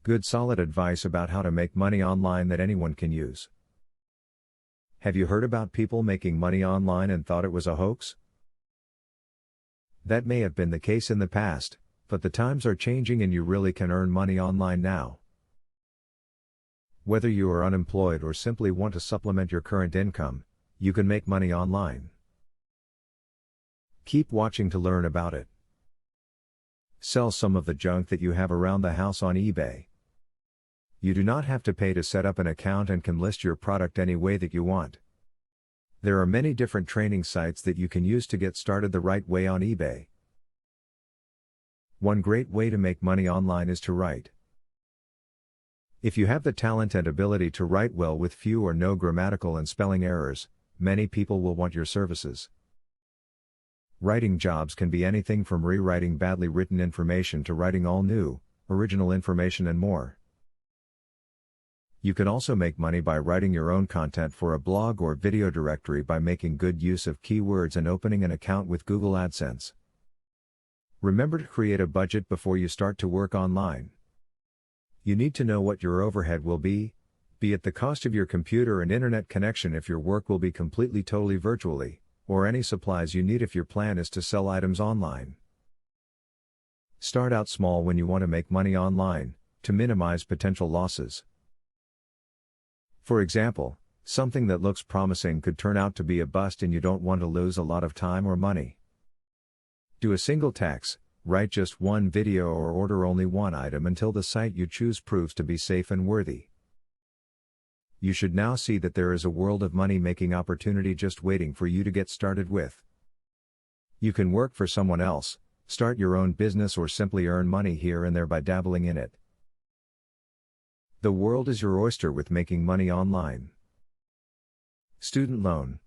Good solid advice about how to make money online that anyone can use. Have you heard about people making money online and thought it was a hoax? That may have been the case in the past, but the times are changing and you really can earn money online now. Whether you are unemployed or simply want to supplement your current income, you can make money online. Keep watching to learn about it. Sell some of the junk that you have around the house on eBay. You do not have to pay to set up an account and can list your product any way that you want. There are many different training sites that you can use to get started the right way on eBay. One great way to make money online is to write. If you have the talent and ability to write well with few or no grammatical and spelling errors, many people will want your services. Writing jobs can be anything from rewriting badly written information to writing all new, original information and more. You can also make money by writing your own content for a blog or video directory by making good use of keywords and opening an account with Google AdSense. Remember to create a budget before you start to work online. You need to know what your overhead will be it the cost of your computer and internet connection if your work will be completely totally virtually, or any supplies you need if your plan is to sell items online. Start out small when you want to make money online, to minimize potential losses. For example, something that looks promising could turn out to be a bust and you don't want to lose a lot of time or money. Do a single tax, write just one video or order only one item until the site you choose proves to be safe and worthy. You should now see that there is a world of money-making opportunity just waiting for you to get started with. You can work for someone else, start your own business or simply earn money here and there by dabbling in it. The world is your oyster with making money online. Student loan.